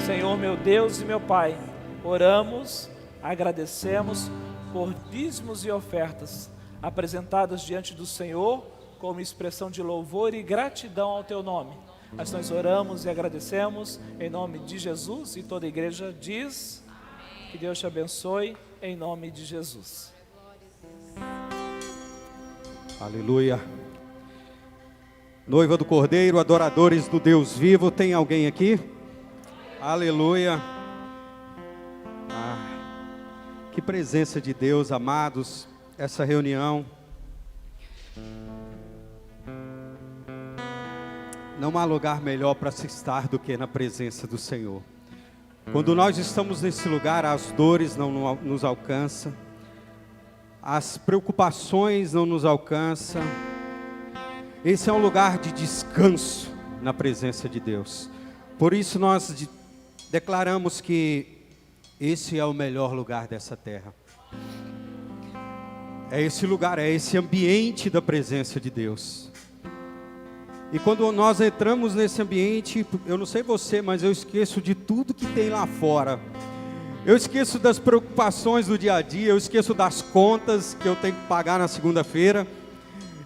Senhor meu Deus e meu Pai, oramos, agradecemos por dízimos e ofertas apresentadas diante do Senhor como expressão de louvor e gratidão ao Teu nome. Mas nós oramos e agradecemos em nome de Jesus, e toda a igreja diz: que Deus te abençoe em nome de Jesus. Aleluia. Noiva do Cordeiro, adoradores do Deus vivo, tem alguém aqui? Aleluia. Que presença de Deus, amados, essa reunião. Não há lugar melhor para se estar do que na presença do Senhor. Quando nós estamos nesse lugar, as dores não nos alcançam, as preocupações não nos alcançam. Esse é um lugar de descanso na presença de Deus. Por isso nós declaramos que esse é o melhor lugar dessa terra. É esse lugar, é esse ambiente da presença de Deus. E quando nós entramos nesse ambiente, eu não sei você, mas eu esqueço de tudo que tem lá fora. Eu esqueço das preocupações do dia a dia, eu esqueço das contas que eu tenho que pagar na segunda-feira.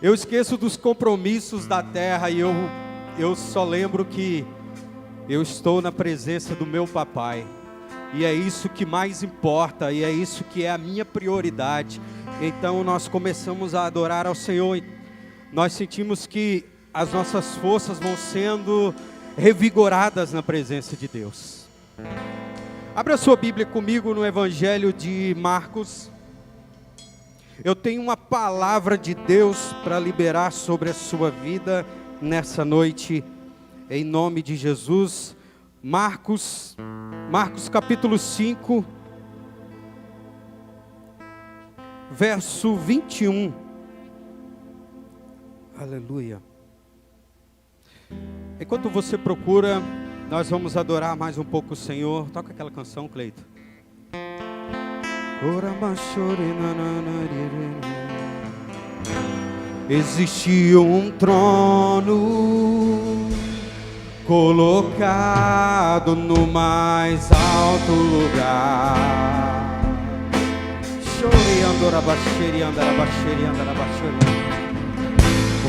Eu esqueço dos compromissos da terra e eu só lembro que eu estou na presença do meu papai. E é isso que mais importa, e é isso que é a minha prioridade. Então nós começamos a adorar ao Senhor. Nós sentimos que as nossas forças vão sendo revigoradas na presença de Deus. Abra a sua Bíblia comigo no Evangelho de Marcos. Eu tenho uma palavra de Deus para liberar sobre a sua vida nessa noite, em nome de Jesus. Marcos capítulo 5, verso 21. Aleluia. Enquanto você procura, nós vamos adorar mais um pouco o Senhor. Toca aquela canção, Cleito. Existe um trono colocado no mais alto lugar.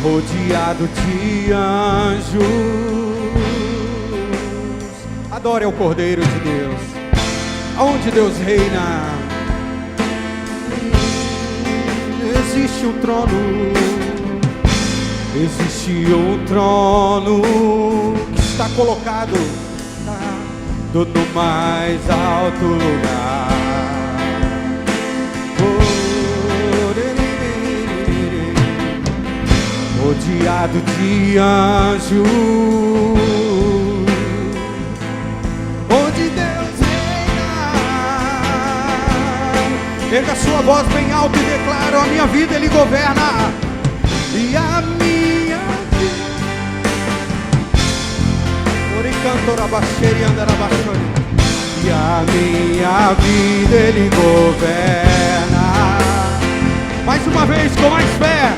Rodeado de anjos. Adore ao Cordeiro de Deus, aonde Deus reina. Existe um trono, existe um trono que está colocado no mais alto lugar. Rodeado de anjos, onde Deus reina. Erga sua voz bem alto e declara: a minha vida Ele governa. E a minha vida, e a minha vida Ele governa. Mais uma vez, com mais fé.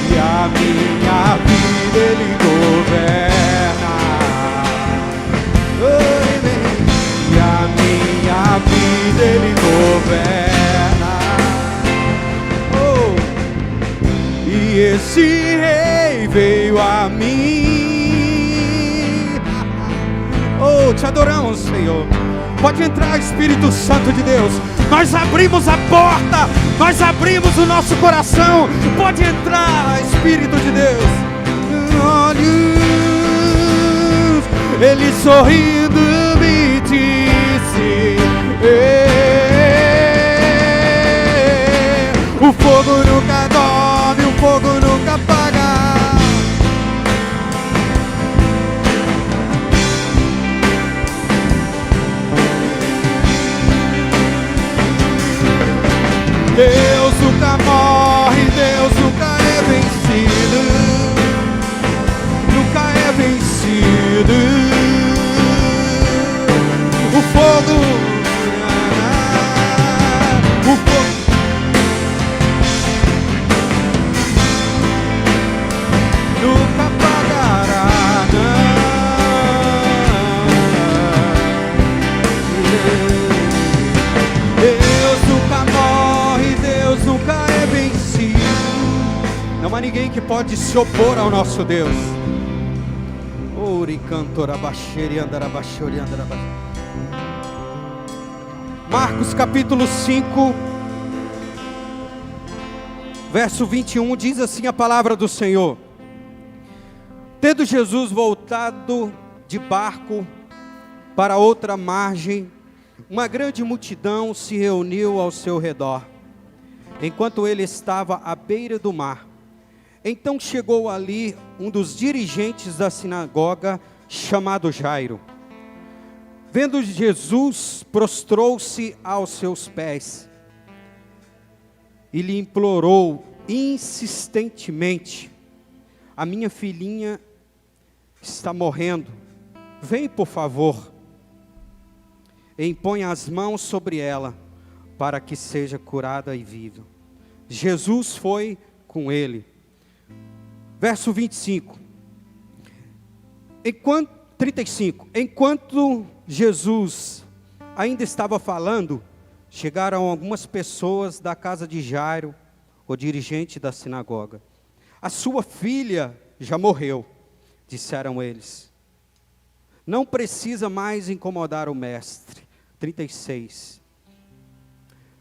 E a minha vida Ele governa. E a minha vida Ele governa. E esse rei veio a mim. Oh, te adoramos, Senhor. Pode entrar, Espírito Santo de Deus. Nós abrimos a porta, nós abrimos o nosso coração. Pode entrar, Espírito de Deus. Olhos, Ele sorrindo me disse: o fogo nunca dorme, o fogo nunca apaga. Deus nunca morre, Deus nunca é vencido. Nunca é vencido. O fogo, nunca apagará, não. Não há ninguém que pode se opor ao nosso Deus. Ori cantora baixeri andarabachori andarabach. Marcos capítulo 5, verso 21, diz assim a palavra do Senhor: tendo Jesus voltado de barco para outra margem, uma grande multidão se reuniu ao seu redor, enquanto ele estava à beira do mar. Então chegou ali um dos dirigentes da sinagoga, chamado Jairo. Vendo Jesus, prostrou-se aos seus pés e lhe implorou insistentemente: a minha filhinha está morrendo, vem por favor, e impõe as mãos sobre ela, para que seja curada e viva. Jesus foi com ele. Verso 35. Enquanto Jesus ainda estava falando, chegaram algumas pessoas da casa de Jairo, o dirigente da sinagoga. A sua filha já morreu, disseram eles. Não precisa mais incomodar o mestre. 36.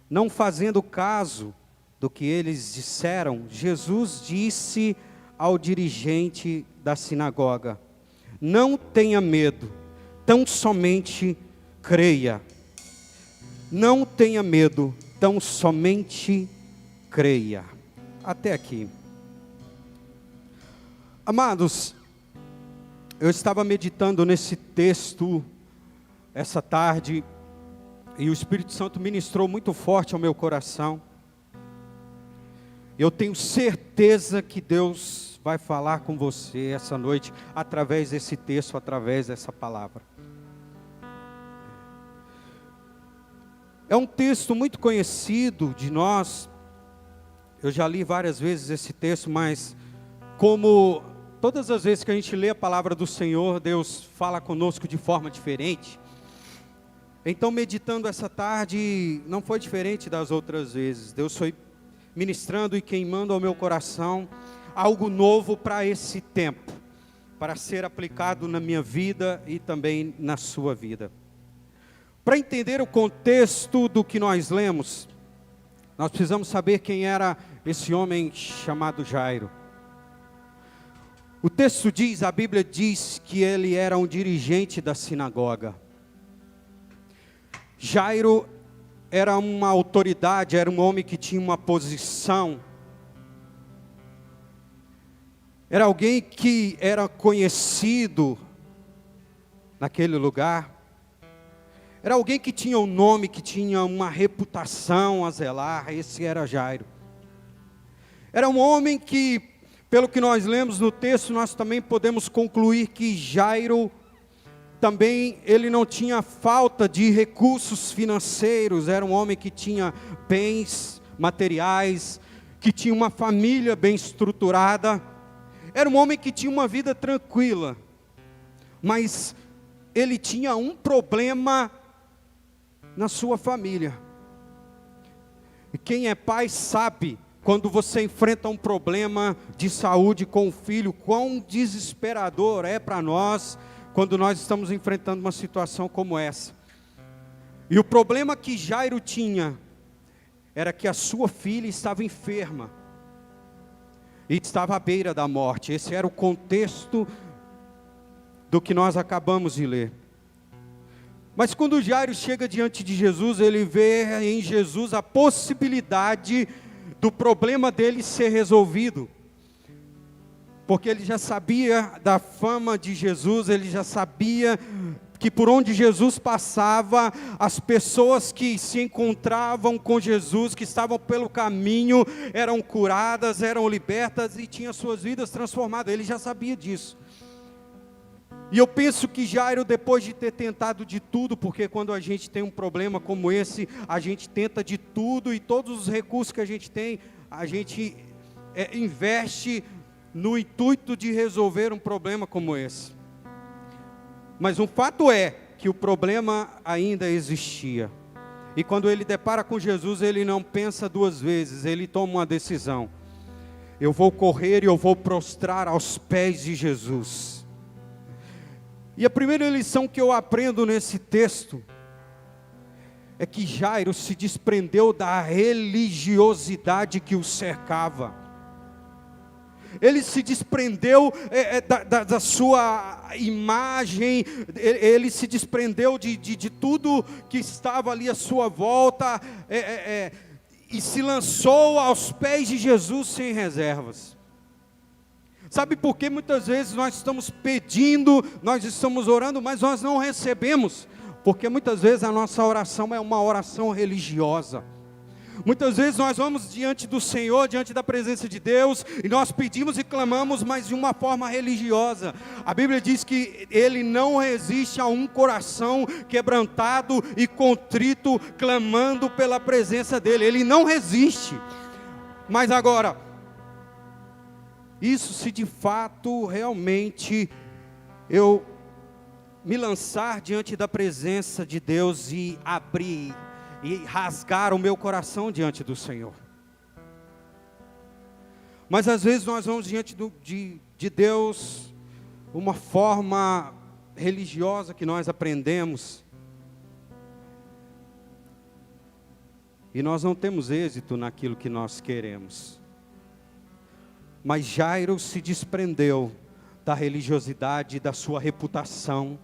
Não fazendo caso do que eles disseram, Jesus disse ao dirigente da sinagoga: não tenha medo, tão somente creia. Não tenha medo, tão somente creia. Até aqui. Amados, eu estava meditando nesse texto essa tarde, e o Espírito Santo ministrou muito forte ao meu coração. Eu tenho certeza que Deus vai falar com você essa noite, através desse texto, através dessa palavra. É um texto muito conhecido de nós. Eu já li várias vezes esse texto, mas como todas as vezes que a gente lê a palavra do Senhor, Deus fala conosco de forma diferente. Então, meditando essa tarde, não foi diferente das outras vezes. Deus foi ministrando e queimando ao meu coração algo novo para esse tempo, para ser aplicado na minha vida e também na sua vida. Para entender o contexto do que nós lemos, nós precisamos saber quem era esse homem chamado Jairo. O texto diz, a Bíblia diz que ele era um dirigente da sinagoga. Jairo era uma autoridade, era um homem que tinha uma posição. Era alguém que era conhecido naquele lugar. Era alguém que tinha um nome, que tinha uma reputação a zelar. Esse era Jairo. Era um homem que, pelo que nós lemos no texto, nós também podemos concluir que Jairo também, ele não tinha falta de recursos financeiros. Era um homem que tinha bens materiais, que tinha uma família bem estruturada. Era um homem que tinha uma vida tranquila, mas ele tinha um problema na sua família. E quem é pai sabe, quando você enfrenta um problema de saúde com o filho, quão desesperador é para nós, quando nós estamos enfrentando uma situação como essa. E o problema que Jairo tinha, era que a sua filha estava enferma, e estava à beira da morte. Esse era o contexto do que nós acabamos de ler. Mas quando Jairo chega diante de Jesus, ele vê em Jesus a possibilidade do problema dele ser resolvido. Porque ele já sabia da fama de Jesus, ele já sabia que por onde Jesus passava, as pessoas que se encontravam com Jesus, que estavam pelo caminho, eram curadas, eram libertas e tinham suas vidas transformadas. Ele já sabia disso. E eu penso que Jairo, depois de ter tentado de tudo, porque quando a gente tem um problema como esse, a gente tenta de tudo, e todos os recursos que a gente tem, a gente investe no intuito de resolver um problema como esse. Mas um fato é que o problema ainda existia. E quando ele depara com Jesus, ele não pensa duas vezes, ele toma uma decisão. eu vou correr e eu vou prostrar aos pés de Jesus. E a primeira lição que eu aprendo nesse texto é que Jairo se desprendeu da religiosidade que o cercava. Ele se desprendeu da sua imagem, ele se desprendeu de tudo que estava ali à sua volta, e se lançou aos pés de Jesus sem reservas. Sabe por que muitas vezes nós estamos pedindo, nós estamos orando, mas nós não recebemos? Porque muitas vezes a nossa oração é uma oração religiosa. Muitas vezes nós vamos diante do Senhor, diante da presença de Deus, e nós pedimos e clamamos, mas de uma forma religiosa. A Bíblia diz que Ele não resiste a um coração quebrantado e contrito, clamando pela presença dEle. Ele não resiste. Mas agora, isso se de fato, realmente, eu me lançar diante da presença de Deus e abrir e rasgar o meu coração diante do Senhor. Mas às vezes nós vamos diante de Deus, uma forma religiosa que nós aprendemos, e nós não temos êxito naquilo que nós queremos. Mas Jairo se desprendeu da religiosidade, da sua reputação,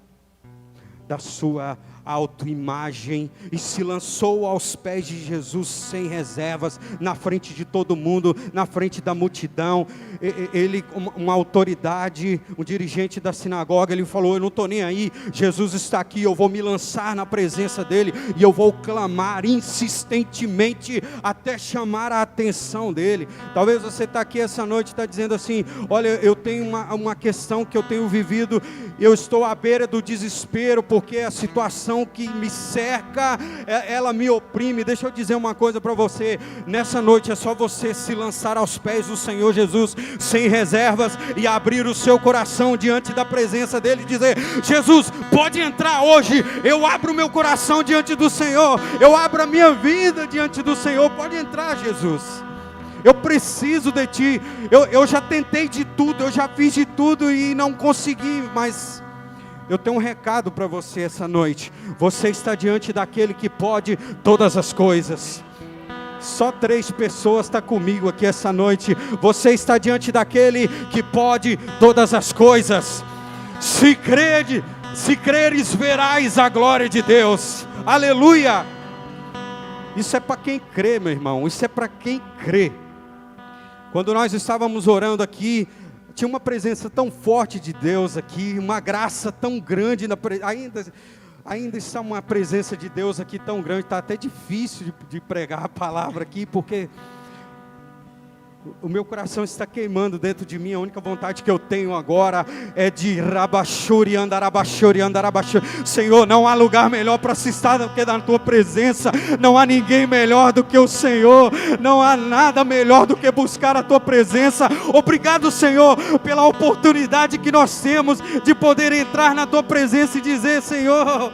da sua autoimagem, e se lançou aos pés de Jesus sem reservas, na frente de todo mundo, na frente da multidão. Ele, uma autoridade, um dirigente da sinagoga, ele falou: eu não estou nem aí, Jesus está aqui, eu vou me lançar na presença dele, e eu vou clamar insistentemente, até chamar a atenção dele. Talvez você está aqui essa noite, está dizendo assim: olha, eu tenho uma questão que eu tenho vivido, eu estou à beira do desespero, porque a situação que me cerca, ela me oprime. Deixa eu dizer uma coisa para você, nessa noite é só você se lançar aos pés do Senhor Jesus, sem reservas, e abrir o seu coração diante da presença dele, e dizer: Jesus, pode entrar hoje, eu abro o meu coração diante do Senhor, eu abro a minha vida diante do Senhor, pode entrar, Jesus, eu preciso de Ti, eu já tentei de tudo, eu já fiz de tudo e não consegui, mas eu tenho um recado para você essa noite. Você está diante daquele que pode todas as coisas. Só 3 pessoas estão comigo aqui essa noite. Você está diante daquele que pode todas as coisas. Se creres, verás a glória de Deus. Aleluia! Isso é para quem crê, meu irmão. Isso é para quem crê. Quando nós estávamos orando aqui, tinha uma presença tão forte de Deus aqui, uma graça tão grande, ainda está uma presença de Deus aqui tão grande, está até difícil de pregar a palavra aqui, porque o meu coração está queimando dentro de mim. A única vontade que eu tenho agora é de rabachuri, andarabachuri, andarabachuri. Senhor, não há lugar melhor para se estar do que na Tua presença. Não há ninguém melhor do que o Senhor. Não há nada melhor do que buscar a Tua presença. Obrigado, Senhor, pela oportunidade que nós temos de poder entrar na Tua presença e dizer: Senhor,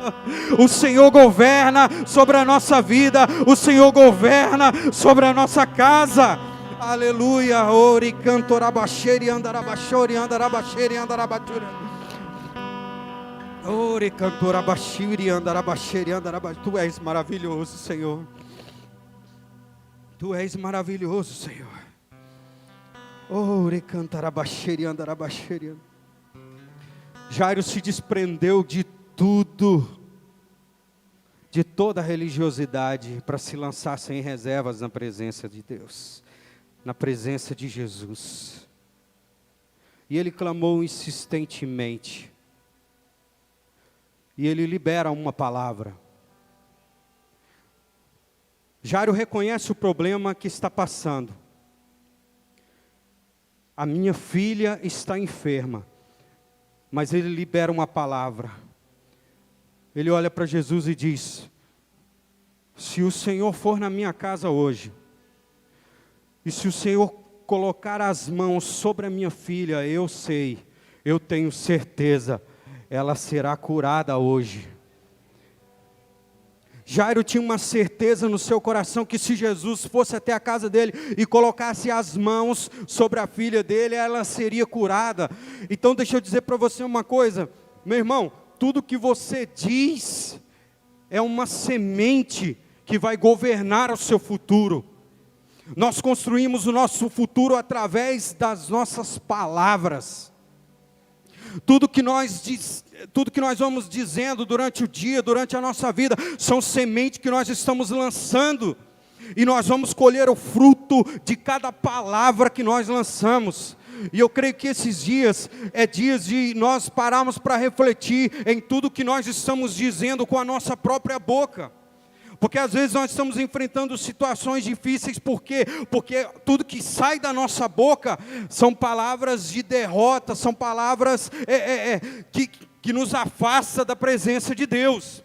o Senhor governa sobre a nossa vida. O Senhor governa sobre a nossa casa. Aleluia, ori cantorabacheri andarabachori andarabacheri andarabachori. Ori cantorabachiri andarabacheri andarabachori. Tu és maravilhoso, Senhor. Tu és maravilhoso, Senhor. Ori cantarabacheri andarabacheri. Jairo se desprendeu de tudo, de toda a religiosidade, para se lançar sem reservas na presença de Deus, na presença de Jesus. E ele clamou insistentemente. E ele libera uma palavra. Jairo reconhece o problema que está passando. A minha filha está enferma. Mas ele libera uma palavra. Ele olha para Jesus e diz: se o Senhor for na minha casa hoje, e se o Senhor colocar as mãos sobre a minha filha, eu tenho certeza, ela será curada hoje. Jairo tinha uma certeza no seu coração que se Jesus fosse até a casa dele e colocasse as mãos sobre a filha dele, ela seria curada. Então deixa eu dizer para você uma coisa, meu irmão, tudo que você diz é uma semente que vai governar o seu futuro. Nós construímos o nosso futuro através das nossas palavras. Tudo que nós vamos dizendo durante o dia, durante a nossa vida, são sementes que nós estamos lançando. E nós vamos colher o fruto de cada palavra que nós lançamos. E eu creio que esses dias é dias de nós pararmos para refletir em tudo que nós estamos dizendo com a nossa própria boca. Porque às vezes nós estamos enfrentando situações difíceis, por quê? Porque tudo que sai da nossa boca são palavras de derrota, são palavras que nos afastam da presença de Deus.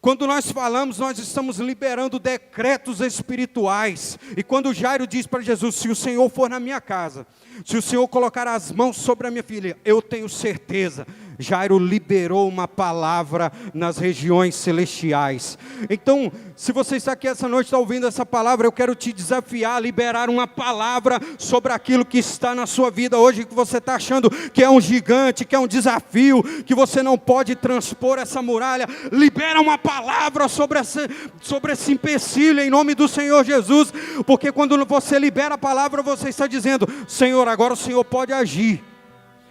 Quando nós falamos, nós estamos liberando decretos espirituais. E quando Jairo diz para Jesus, se o Senhor for na minha casa, se o Senhor colocar as mãos sobre a minha filha, eu tenho certeza. Jairo liberou uma palavra nas regiões celestiais. Então, se você está aqui essa noite, está ouvindo essa palavra, eu quero te desafiar a liberar uma palavra sobre aquilo que está na sua vida hoje, que você está achando que é um gigante, que é um desafio, que você não pode transpor essa muralha. Libera uma palavra sobre esse empecilho, em nome do Senhor Jesus, porque quando você libera a palavra, você está dizendo, Senhor, agora o Senhor pode agir.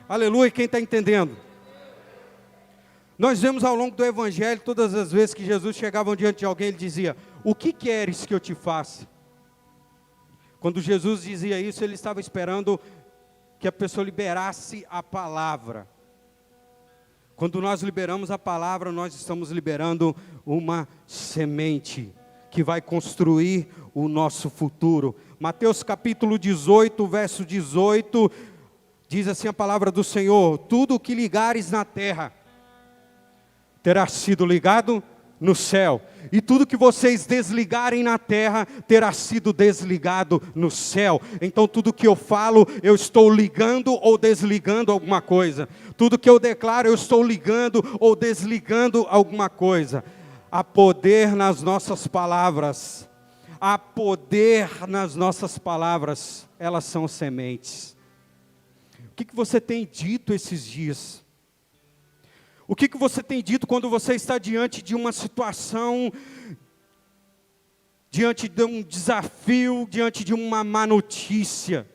Aleluia, quem está entendendo? Nós vemos ao longo do Evangelho, todas as vezes que Jesus chegava diante de alguém, ele dizia, o que queres que eu te faça? Quando Jesus dizia isso, ele estava esperando que a pessoa liberasse a palavra. Quando nós liberamos a palavra, nós estamos liberando uma semente que vai construir o nosso futuro. Mateus capítulo 18, verso 18, diz assim a palavra do Senhor, tudo o que ligares na terra, terá sido ligado no céu, e tudo que vocês desligarem na terra, terá sido desligado no céu. Então tudo que eu falo, eu estou ligando ou desligando alguma coisa. Tudo que eu declaro, eu estou ligando ou desligando alguma coisa. Há poder nas nossas palavras. Há poder nas nossas palavras. Elas são sementes. O que você tem dito esses dias? O que você tem dito quando você está diante de uma situação, diante de um desafio, diante de uma má notícia?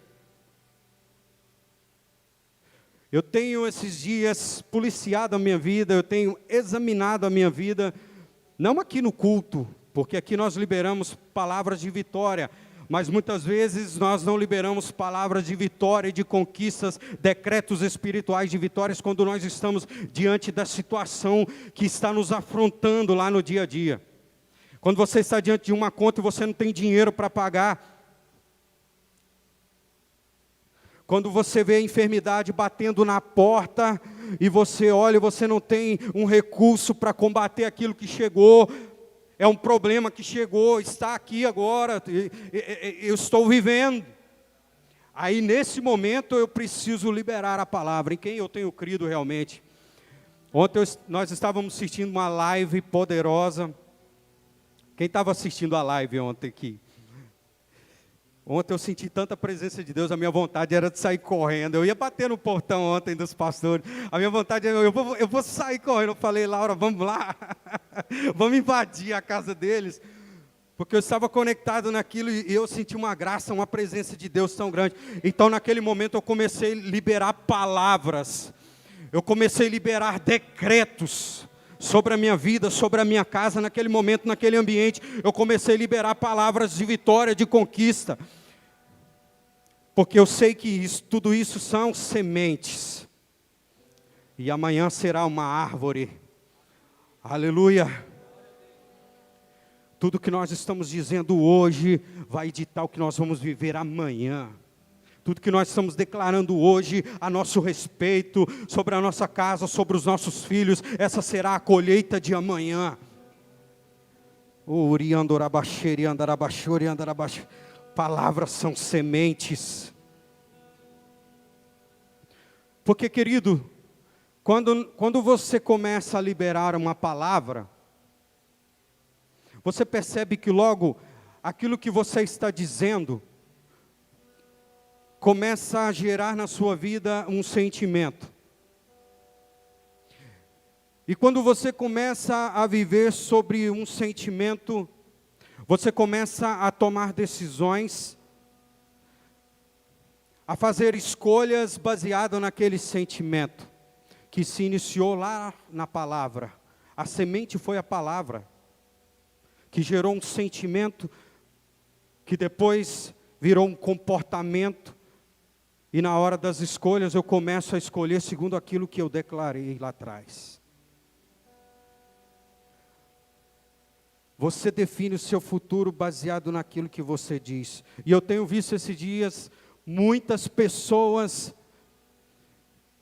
Eu tenho esses dias policiado a minha vida, eu tenho examinado a minha vida, não aqui no culto, porque aqui nós liberamos palavras de vitória, mas muitas vezes nós não liberamos palavras de vitória e de conquistas, decretos espirituais de vitórias, quando nós estamos diante da situação que está nos afrontando lá no dia a dia. Quando você está diante de uma conta e você não tem dinheiro para pagar. Quando você vê a enfermidade batendo na porta e você olha e você não tem um recurso para combater aquilo que chegou. É um problema que chegou, está aqui agora, eu estou vivendo. Aí nesse momento eu preciso liberar a palavra, em quem eu tenho crido realmente. Ontem nós estávamos assistindo uma live poderosa. Quem estava assistindo a live ontem aqui? Ontem eu senti tanta presença de Deus, a minha vontade era de sair correndo. Eu ia bater no portão ontem dos pastores. A minha vontade era, eu vou sair correndo. Eu falei, Laura, vamos lá. Vamos invadir a casa deles. Porque eu estava conectado naquilo e eu senti uma graça, uma presença de Deus tão grande. Então naquele momento eu comecei a liberar palavras. Eu comecei a liberar decretos sobre a minha vida, sobre a minha casa, naquele momento, naquele ambiente, eu comecei a liberar palavras de vitória, de conquista, porque eu sei que tudo isso são sementes, e amanhã será uma árvore, aleluia. Tudo que nós estamos dizendo hoje, vai ditar o que nós vamos viver amanhã. Tudo que nós estamos declarando hoje a nosso respeito, sobre a nossa casa, sobre os nossos filhos, essa será a colheita de amanhã. Palavras são sementes. Porque, querido, quando você começa a liberar uma palavra, você percebe que logo aquilo que você está dizendo começa a gerar na sua vida um sentimento. E quando você começa a viver sobre um sentimento, você começa a tomar decisões, a fazer escolhas baseadas naquele sentimento que se iniciou lá na palavra. A semente foi a palavra, que gerou um sentimento, que depois virou um comportamento, e na hora das escolhas eu começo a escolher segundo aquilo que eu declarei lá atrás. Você define o seu futuro baseado naquilo que você diz. E eu tenho visto esses dias muitas pessoas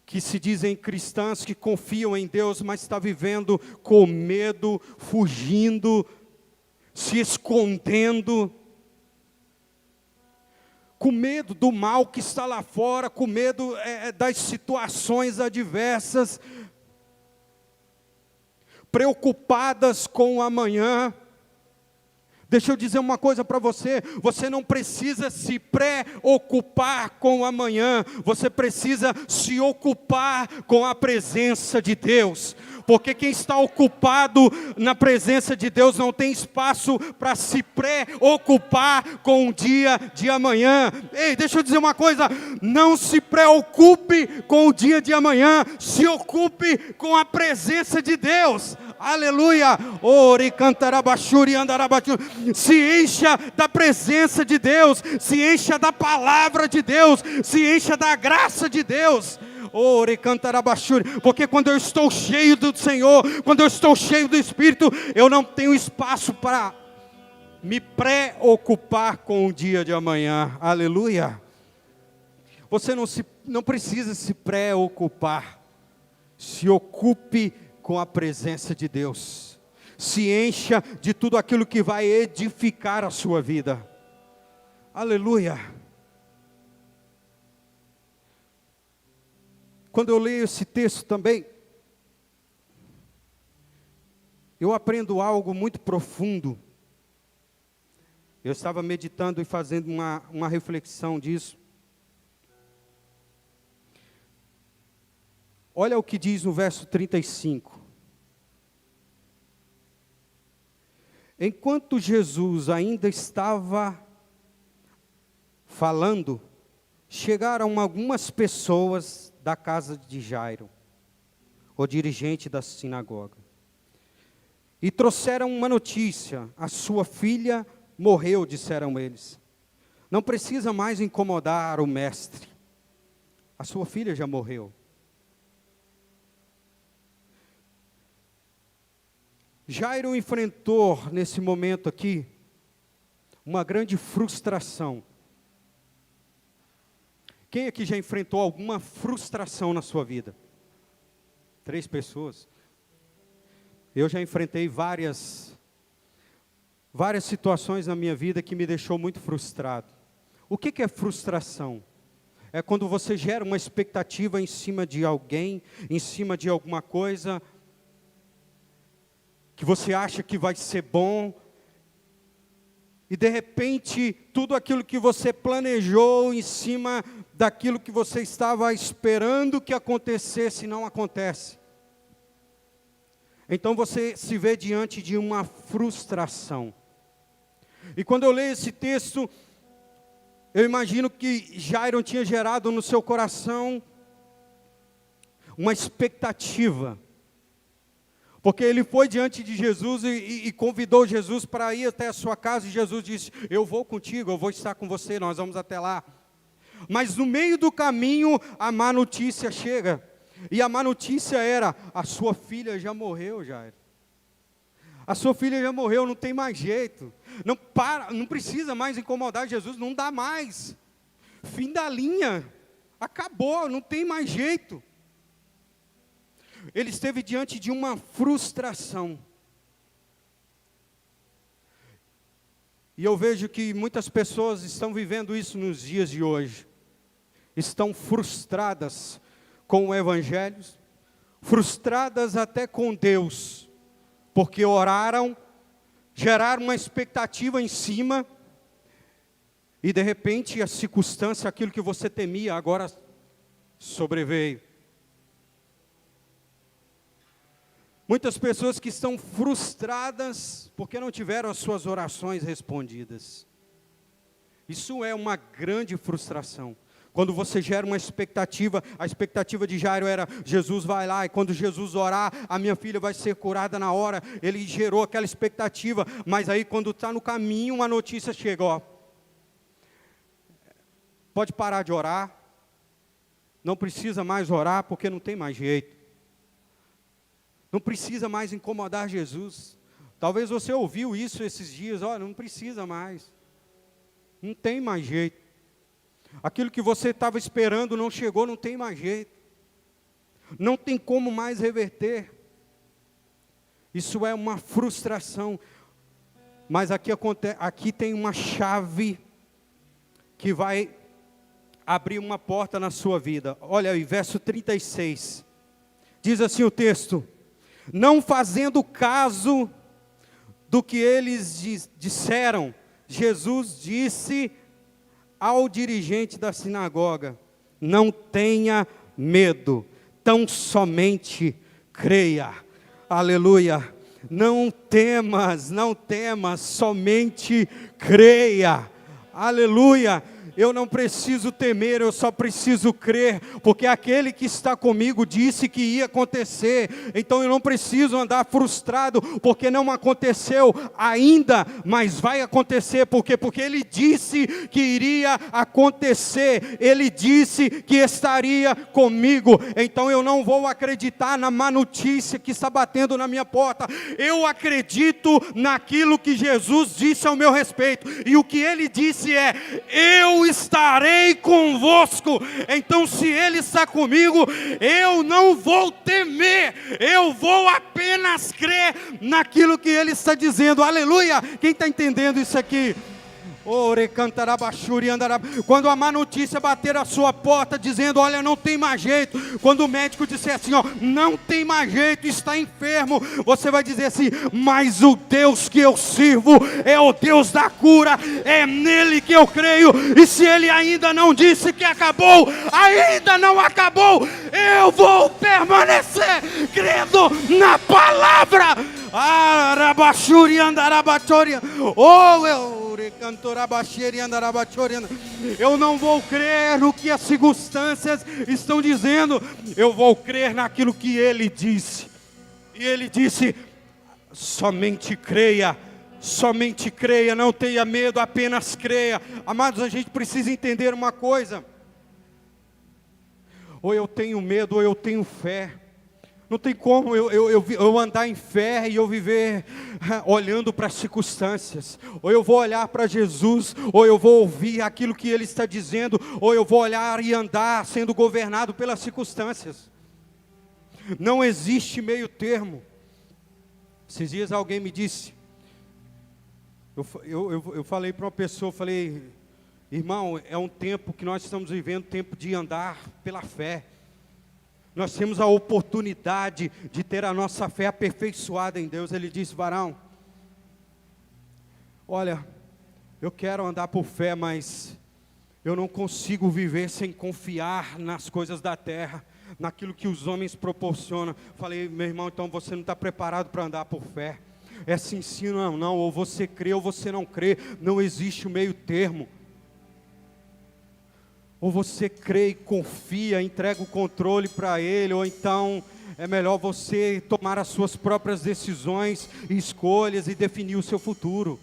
que se dizem cristãs, que confiam em Deus, mas estão vivendo com medo, fugindo, se escondendo, com medo do mal que está lá fora, com medo das situações adversas, preocupadas com o amanhã. Deixa eu dizer uma coisa para você, você não precisa se preocupar com o amanhã, você precisa se ocupar com a presença de Deus, porque quem está ocupado na presença de Deus não tem espaço para se preocupar com o dia de amanhã. Ei, deixa eu dizer uma coisa, não se preocupe com o dia de amanhã, se ocupe com a presença de Deus. Aleluia! Ori cantarabachuri andarabachuri. Se encha da presença de Deus, se encha da palavra de Deus, se encha da graça de Deus. Ori cantarabachuri. Porque quando eu estou cheio do Senhor, quando eu estou cheio do Espírito, eu não tenho espaço para me preocupar com o dia de amanhã. Aleluia! Você não precisa se preocupar. Se ocupe com a presença de Deus, se encha de tudo aquilo que vai edificar a sua vida. Aleluia. Quando eu leio esse texto também, eu aprendo algo muito profundo. Eu estava meditando e fazendo uma reflexão disso. Olha o que diz no verso 35. Enquanto Jesus ainda estava falando, chegaram algumas pessoas da casa de Jairo, o dirigente da sinagoga, e trouxeram uma notícia: a sua filha morreu, disseram eles. Não precisa mais incomodar o mestre, a sua filha já morreu. Jairo enfrentou nesse momento aqui uma grande frustração. Quem aqui já enfrentou alguma frustração na sua vida? 3 pessoas. Eu já enfrentei várias situações na minha vida que me deixou muito frustrado. O que é frustração? É quando você gera uma expectativa em cima de alguém, em cima de alguma coisa, que você acha que vai ser bom, e de repente, tudo aquilo que você planejou em cima daquilo que você estava esperando que acontecesse, não acontece. Então você se vê diante de uma frustração. E quando eu leio esse texto, eu imagino que Jairo tinha gerado no seu coração uma expectativa. Porque ele foi diante de Jesus e convidou Jesus para ir até a sua casa, e Jesus disse: eu vou contigo, eu vou estar com você, nós vamos até lá. Mas no meio do caminho, a má notícia chega, e a má notícia era: a sua filha já morreu, Jairo. A sua filha já morreu, não tem mais jeito, não precisa mais incomodar Jesus, não dá mais, fim da linha, acabou, não tem mais jeito. Ele esteve diante de uma frustração. E eu vejo que muitas pessoas estão vivendo isso nos dias de hoje. Estão frustradas com o Evangelho, frustradas até com Deus, porque oraram, gerar uma expectativa em cima, e de repente a circunstância, aquilo que você temia, agora sobreveio. Muitas pessoas que estão frustradas porque não tiveram as suas orações respondidas. Isso é uma grande frustração. Quando você gera uma expectativa, a expectativa de Jairo era, Jesus vai lá, e quando Jesus orar, a minha filha vai ser curada na hora. Ele gerou aquela expectativa, mas aí quando está no caminho, uma notícia chega, ó. Pode parar de orar, não precisa mais orar, porque não tem mais jeito. Não precisa mais incomodar Jesus. Talvez você ouviu isso esses dias, ó, não precisa mais. Não tem mais jeito. Aquilo que você estava esperando não chegou, não tem mais jeito. Não tem como mais reverter. Isso é uma frustração. Mas aqui tem uma chave que vai abrir uma porta na sua vida. Olha aí, verso 36. Diz assim o texto: não fazendo caso do que eles disseram, Jesus disse ao dirigente da sinagoga: não tenha medo, tão somente creia. Aleluia. Não temas, somente creia. Aleluia. Eu não preciso temer, eu só preciso crer, porque aquele que está comigo disse que ia acontecer. Então eu não preciso andar frustrado, porque não aconteceu ainda, mas vai acontecer. Porque ele disse que iria acontecer, ele disse que estaria comigo. Então eu não vou acreditar na má notícia que está batendo na minha porta. Eu acredito naquilo que Jesus disse ao meu respeito, e o que ele disse é: eu estarei convosco. Então se ele está comigo, eu não vou temer, eu vou apenas crer naquilo que ele está dizendo. Aleluia. Quem está entendendo isso aqui? Quando a má notícia bater a sua porta dizendo: olha, não tem mais jeito. Quando o médico disser assim, ó, não tem mais jeito, está enfermo, você vai dizer assim: mas o Deus que eu sirvo é o Deus da cura, é nele que eu creio. E se ele ainda não disse que acabou, ainda não acabou, eu vou permanecer crendo na palavra. Eu não vou crer no que as circunstâncias estão dizendo, eu vou crer naquilo que ele disse. E ele disse: somente creia, não tenha medo, apenas creia. Amados, a gente precisa entender uma coisa: ou eu tenho medo ou eu tenho fé. Não tem como eu andar em fé e eu viver olhando para as circunstâncias. Ou eu vou olhar para Jesus, ou eu vou ouvir aquilo que Ele está dizendo, ou eu vou olhar e andar sendo governado pelas circunstâncias. Não existe meio termo. Esses dias alguém me disse, eu falei para uma pessoa, falei: irmão, é um tempo que nós estamos vivendo, tempo de andar pela fé. Nós temos a oportunidade de ter a nossa fé aperfeiçoada em Deus. Ele disse: varão, olha, eu quero andar por fé, mas eu não consigo viver sem confiar nas coisas da terra, naquilo que os homens proporcionam. Falei: meu irmão, então você não está preparado para andar por fé. É sim, não, ou você crê ou você não crê, não existe o meio termo. Ou você crê e confia, entrega o controle para Ele, ou então é melhor você tomar as suas próprias decisões e escolhas e definir o seu futuro.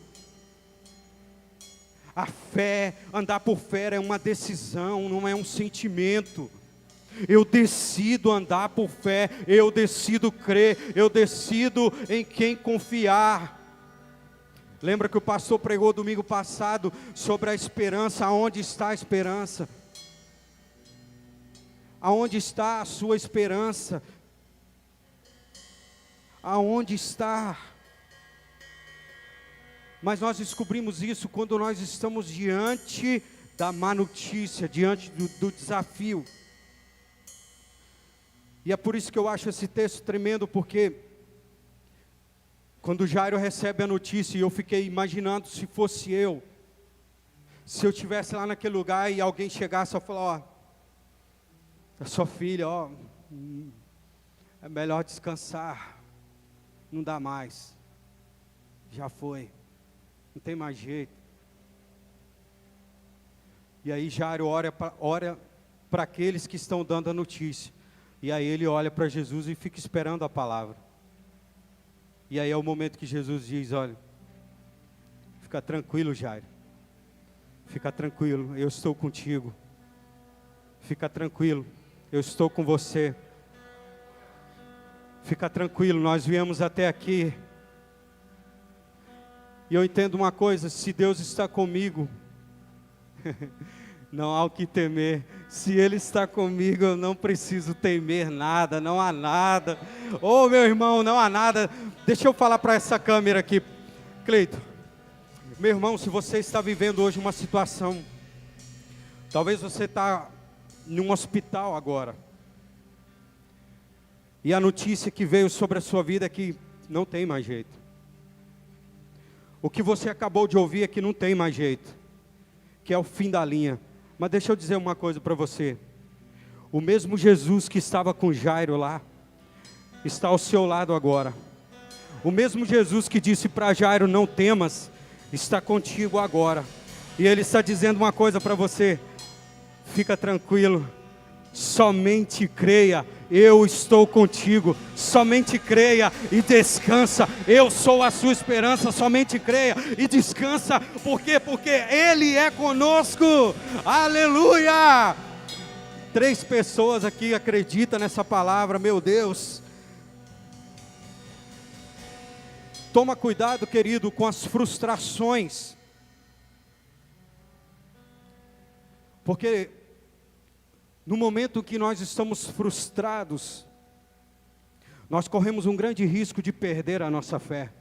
A fé, andar por fé é uma decisão, não é um sentimento. Eu decido andar por fé, eu decido crer, eu decido em quem confiar. Lembra que o pastor pregou domingo passado sobre a esperança? Aonde está a esperança? Aonde está a sua esperança? Aonde está? Mas nós descobrimos isso quando nós estamos diante da má notícia, diante do desafio. E é por isso que eu acho esse texto tremendo, porque Quando Jairo recebe a notícia, e eu fiquei imaginando se fosse eu, se eu estivesse lá naquele lugar e alguém chegasse e falasse, a sua filha, é melhor descansar, não dá mais, já foi, não tem mais jeito. E aí Jairo ora para aqueles que estão dando a notícia, e aí ele olha para Jesus e fica esperando a palavra. E aí é o momento que Jesus diz, olha, fica tranquilo, Jairo, fica tranquilo, eu estou contigo, fica tranquilo, eu estou com você, fica tranquilo, nós viemos até aqui, e eu entendo uma coisa, se Deus está comigo, não há o que temer, se Ele está comigo, eu não preciso temer nada, não há nada, meu irmão, não há nada. Deixa eu falar para essa câmera aqui, Cleito, meu irmão, se você está vivendo hoje uma situação, talvez você está em um hospital agora, e a notícia que veio sobre a sua vida é que não tem mais jeito, o que você acabou de ouvir é que não tem mais jeito, que é o fim da linha. Mas deixa eu dizer uma coisa para você, o mesmo Jesus que estava com Jairo lá, está ao seu lado agora, o mesmo Jesus que disse para Jairo, não temas, está contigo agora, e Ele está dizendo uma coisa para você, fica tranquilo, somente creia, eu estou contigo, somente creia e descansa, eu sou a sua esperança, somente creia e descansa, por quê? Porque Ele é conosco, aleluia. 3 pessoas aqui acreditam nessa palavra, meu Deus. Toma cuidado, querido, com as frustrações, porque no momento que nós estamos frustrados, nós corremos um grande risco de perder a nossa fé.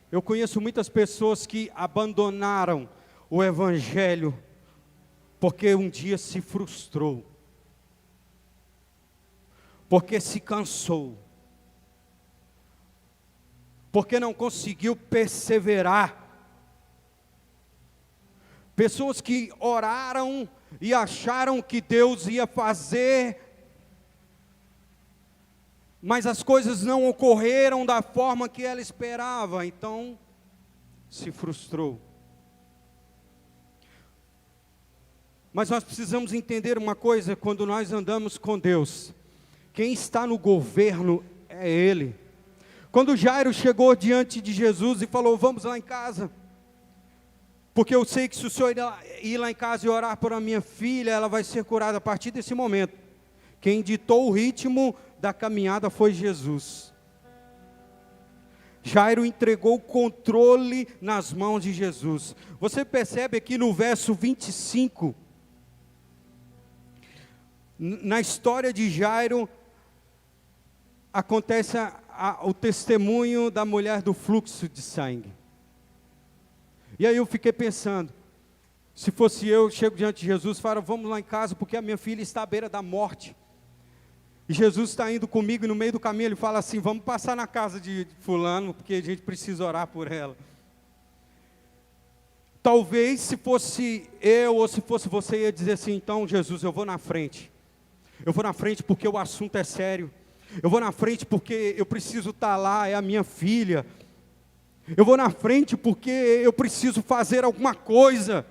Eu conheço muitas pessoas que abandonaram o Evangelho, porque um dia se frustrou, porque se cansou, porque não conseguiu perseverar. Pessoas que oraram e acharam que Deus ia fazer, mas as coisas não ocorreram da forma que ela esperava, então se frustrou. Mas nós precisamos entender uma coisa, quando nós andamos com Deus, quem está no governo é Ele. Quando Jairo chegou diante de Jesus e falou, vamos lá em casa, porque eu sei que se o senhor ir lá em casa e orar por a minha filha, ela vai ser curada. A partir desse momento, quem ditou o ritmo da caminhada foi Jesus. Jairo entregou o controle nas mãos de Jesus. Você percebe aqui no verso 25, na história de Jairo, acontece o testemunho da mulher do fluxo de sangue. E aí eu fiquei pensando, se fosse eu, chego diante de Jesus e falo, vamos lá em casa, porque a minha filha está à beira da morte. E Jesus está indo comigo e no meio do caminho ele fala assim, vamos passar na casa de fulano, porque a gente precisa orar por ela. Talvez se fosse eu ou se fosse você, ia dizer assim, então Jesus, eu vou na frente. Eu vou na frente porque o assunto é sério. Eu vou na frente porque eu preciso estar lá, é a minha filha. Eu vou na frente porque eu preciso fazer alguma coisa.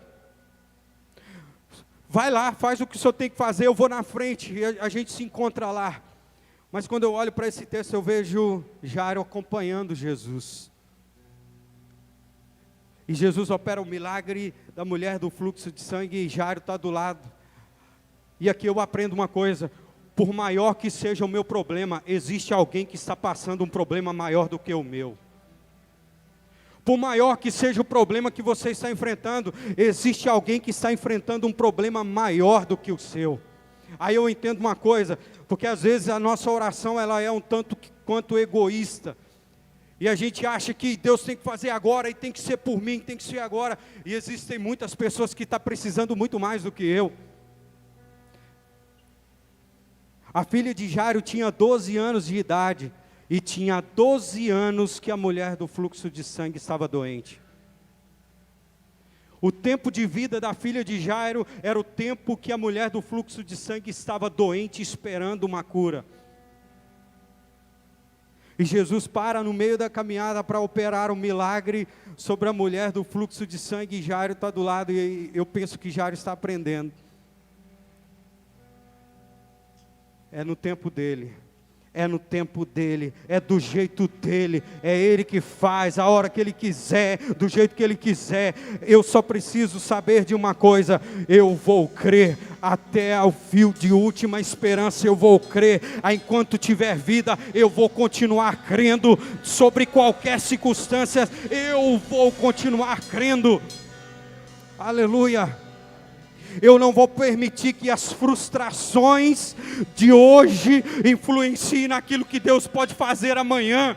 Vai lá, faz o que o senhor tem que fazer, eu vou na frente, e a gente se encontra lá. Mas quando eu olho para esse texto, eu vejo Jairo acompanhando Jesus. E Jesus opera o milagre da mulher do fluxo de sangue, e Jairo está do lado. E aqui eu aprendo uma coisa, por maior que seja o meu problema, existe alguém que está passando um problema maior do que o meu. Por maior que seja o problema que você está enfrentando, existe alguém que está enfrentando um problema maior do que o seu. Aí eu entendo uma coisa, porque às vezes a nossa oração ela é um tanto quanto egoísta. E a gente acha que Deus tem que fazer agora, e tem que ser por mim, tem que ser agora. E existem muitas pessoas que estão precisando muito mais do que eu. A filha de Jairo tinha 12 anos de idade, E tinha 12 anos que a mulher do fluxo de sangue estava doente. O tempo de vida da filha de Jairo era o tempo que a mulher do fluxo de sangue estava doente, esperando uma cura. E Jesus para no meio da caminhada para operar um milagre sobre a mulher do fluxo de sangue, e Jairo está do lado, e eu penso que Jairo está aprendendo. É no tempo dele. É no tempo dele, é do jeito dele, é ele que faz, a hora que ele quiser, do jeito que ele quiser. Eu só preciso saber de uma coisa: eu vou crer até ao fio de última esperança, eu vou crer, enquanto tiver vida, eu vou continuar crendo, sobre qualquer circunstância, eu vou continuar crendo. Aleluia. Eu não vou permitir que as frustrações de hoje influenciem naquilo que Deus pode fazer amanhã.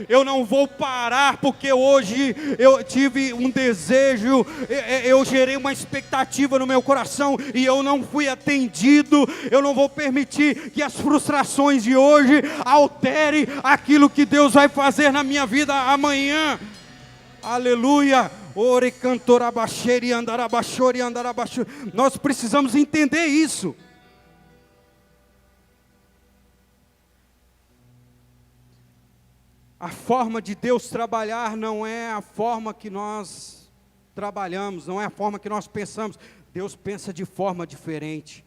Eu não vou parar porque hoje eu tive um desejo, eu gerei uma expectativa no meu coração e eu não fui atendido. Eu não vou permitir que as frustrações de hoje alterem aquilo que Deus vai fazer na minha vida amanhã. Aleluia. Ore cantorabaxeri andarabaxori andarabaxori. Nós precisamos entender isso. A forma de Deus trabalhar não é a forma que nós trabalhamos, não é a forma que nós pensamos. Deus pensa de forma diferente.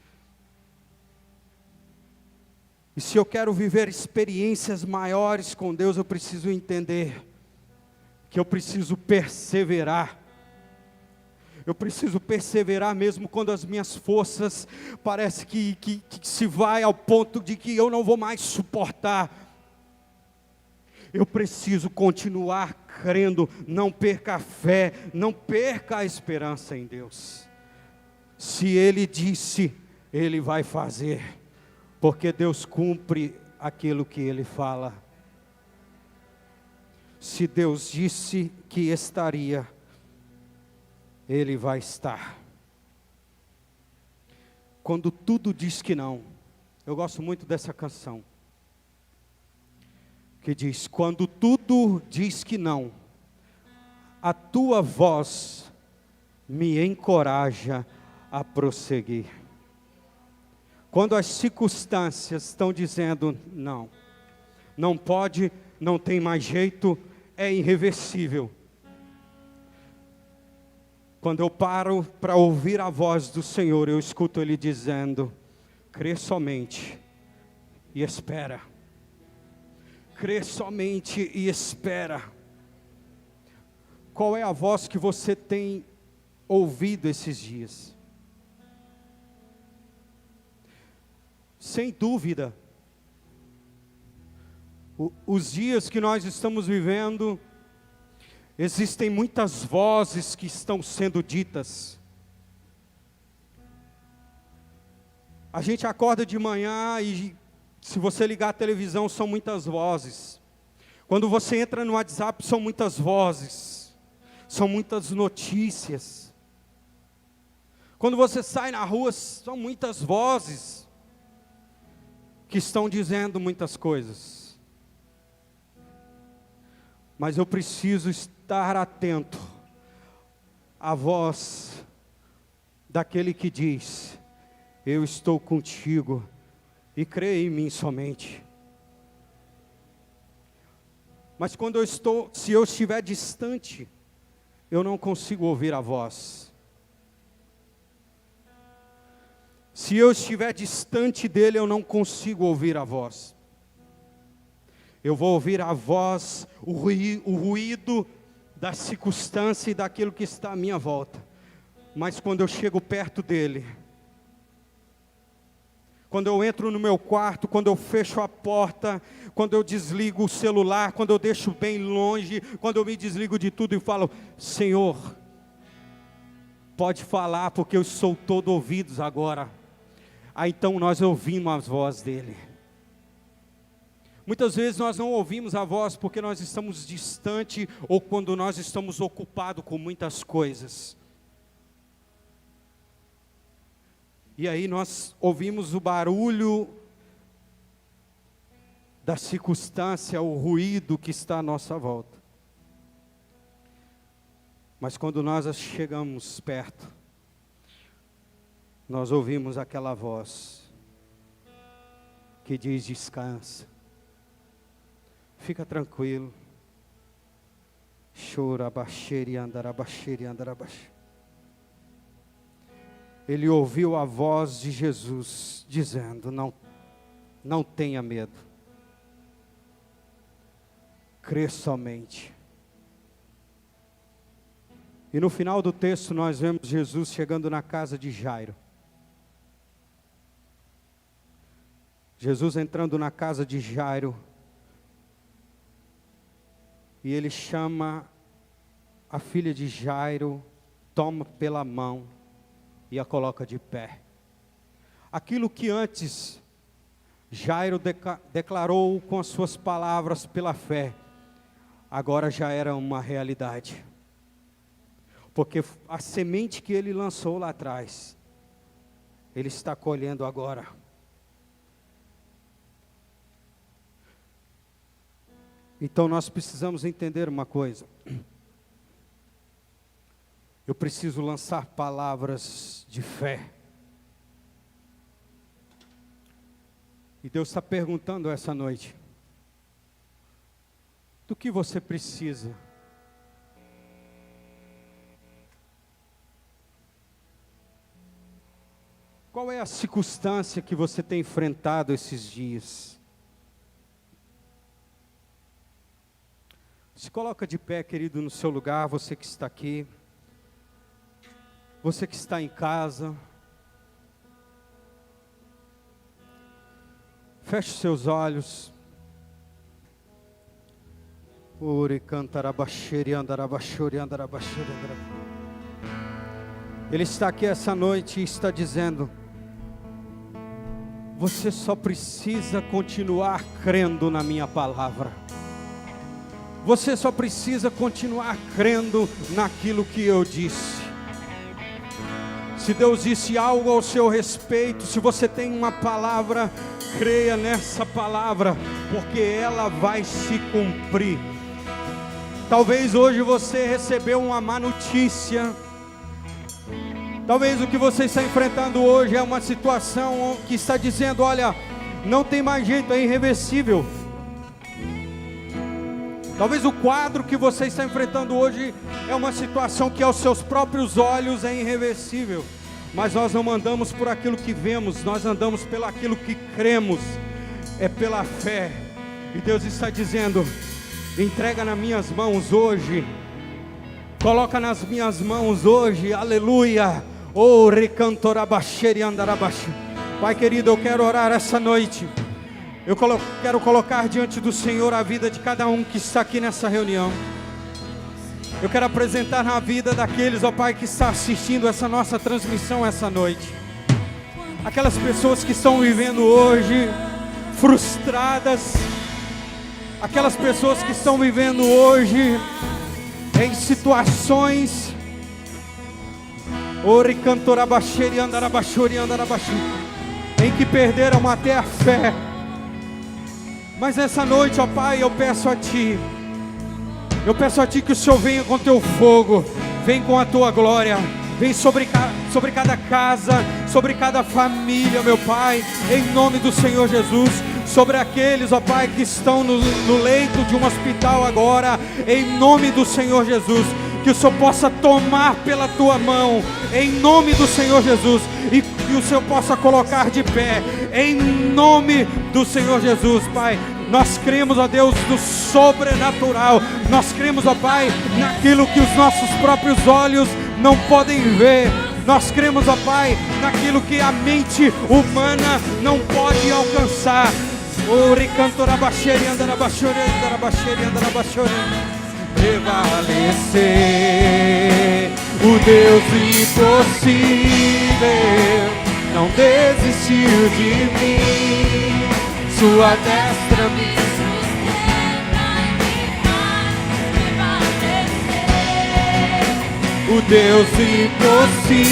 E se eu quero viver experiências maiores com Deus, eu preciso entender que eu preciso perseverar. Eu preciso perseverar mesmo quando as minhas forças parece que se vai ao ponto de que eu não vou mais suportar. Eu preciso continuar crendo. Não perca a fé, não perca a esperança em Deus. Se Ele disse, Ele vai fazer, porque Deus cumpre aquilo que Ele fala. Se Deus disse que estaria, Ele vai estar. Quando tudo diz que não, eu gosto muito dessa canção, que diz: quando tudo diz que não, a tua voz me encoraja a prosseguir. Quando as circunstâncias estão dizendo não, não pode, não tem mais jeito, é irreversível. Quando eu paro para ouvir a voz do Senhor, eu escuto Ele dizendo: crê somente e espera. Crê somente e espera. Qual é a voz que você tem ouvido esses dias? Sem dúvida, os dias que nós estamos vivendo, existem muitas vozes que estão sendo ditas. A gente acorda de manhã e, se você ligar a televisão, são muitas vozes. Quando você entra no WhatsApp, são muitas vozes, são muitas notícias. Quando você sai na rua, são muitas vozes que estão dizendo muitas coisas. Mas eu preciso estar atento à voz daquele que diz: eu estou contigo e crê em mim somente. Mas se eu estiver distante, eu não consigo ouvir a voz. Se eu estiver distante dele, eu não consigo ouvir a voz. Eu vou ouvir a voz, o ruído da circunstância e daquilo que está à minha volta. Mas quando eu chego perto dele, quando eu entro no meu quarto, quando eu fecho a porta, quando eu desligo o celular, quando eu deixo bem longe, quando eu me desligo de tudo e falo: Senhor, pode falar, porque eu sou todo ouvidos agora. Aí então nós ouvimos a voz dele. Muitas vezes nós não ouvimos a voz porque nós estamos distante ou quando nós estamos ocupados com muitas coisas. E aí nós ouvimos o barulho da circunstância, o ruído que está à nossa volta. Mas quando nós chegamos perto, nós ouvimos aquela voz que diz: descansa, fica tranquilo. Chora, baixeira, andarabaxeira, andarabaxeira. Ele ouviu a voz de Jesus dizendo: não tenha medo, crê somente. E no final do texto nós vemos Jesus chegando na casa de Jairo. Jesus entrando na casa de Jairo, e ele chama a filha de Jairo, toma pela mão e a coloca de pé. Aquilo que antes Jairo declarou com as suas palavras pela fé, agora já era uma realidade. Porque a semente que ele lançou lá atrás, ele está colhendo agora. Então nós precisamos entender uma coisa. Eu preciso lançar palavras de fé. E Deus está perguntando essa noite: do que você precisa? Qual é a circunstância que você tem enfrentado esses dias? Se coloca de pé, querido, no seu lugar, você que está aqui, você que está em casa. Feche seus olhos. Ore cantarabaxere andarabaxore andarabaxore andarabaxore. Ele está aqui essa noite e está dizendo: você só precisa continuar crendo na minha palavra. Você só precisa continuar crendo naquilo que eu disse. Se Deus disse algo ao seu respeito, se você tem uma palavra, creia nessa palavra, porque ela vai se cumprir. Talvez hoje você recebeu uma má notícia. Talvez o que você está enfrentando hoje é uma situação que está dizendo: olha, não tem mais jeito, é irreversível. Talvez o quadro que você está enfrentando hoje é uma situação que aos seus próprios olhos é irreversível. Mas nós não andamos por aquilo que vemos, nós andamos pelo aquilo que cremos, é pela fé. E Deus está dizendo: entrega nas minhas mãos hoje, coloca nas minhas mãos hoje, aleluia. Oh, recantorabaxere andarabaxi. Pai querido, eu quero orar essa noite. Eu quero colocar diante do Senhor a vida de cada um que está aqui nessa reunião. Eu quero apresentar na vida daqueles, ó Pai, que está assistindo essa nossa transmissão essa noite. Aquelas pessoas que estão vivendo hoje frustradas. Aquelas pessoas que estão vivendo hoje em situações em que perderam até a fé. Mas essa noite, ó Pai, eu peço a Ti que o Senhor venha com Teu fogo, vem com a Tua glória, vem sobre cada casa, sobre cada família, meu Pai, em nome do Senhor Jesus. Sobre aqueles, ó Pai, que estão no leito de um hospital agora, em nome do Senhor Jesus, que o Senhor possa tomar pela Tua mão, em nome do Senhor Jesus, e que o Senhor possa colocar de pé, em nome do Senhor Jesus, Pai. Nós cremos, ó Deus, no sobrenatural, nós cremos, ó Pai, naquilo que os nossos próprios olhos não podem ver. Nós cremos, ó Pai, naquilo que a mente humana não pode alcançar. Prevalecer o Deus impossível não desistiu de mim. Sua destra me o Deus impossível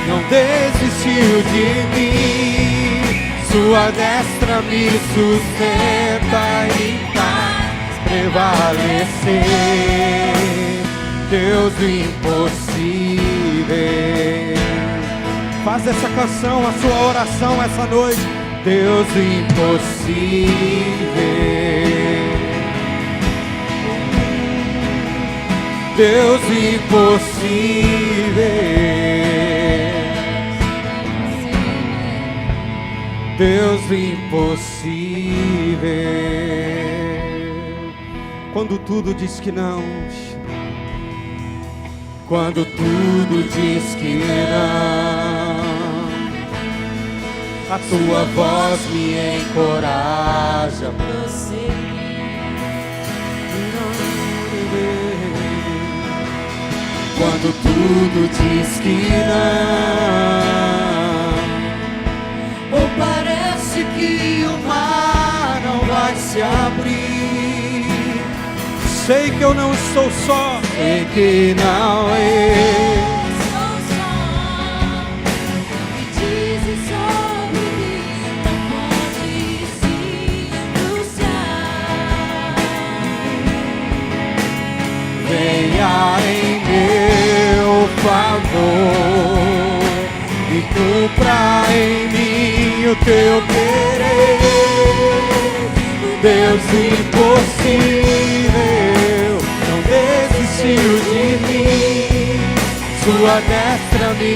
não desistiu de mim. Sua destra me sustenta e faz prevalecer. Deus do impossível. Faz essa canção a sua oração essa noite. Deus do impossível. Deus do impossível. Deus do impossível. Quando tudo diz que não, quando tudo diz que não, a tua voz me encoraja a prosseguir. Quando tudo diz que não, ou parece que o mar não vai se abrir. Sei que eu não estou só, sei que não Estou só, me dizes sobre mim, não pode se anunciar. venha em meu favor e cumpra em mim o teu querer. Deus impossível não desistiu de mim, sua destra me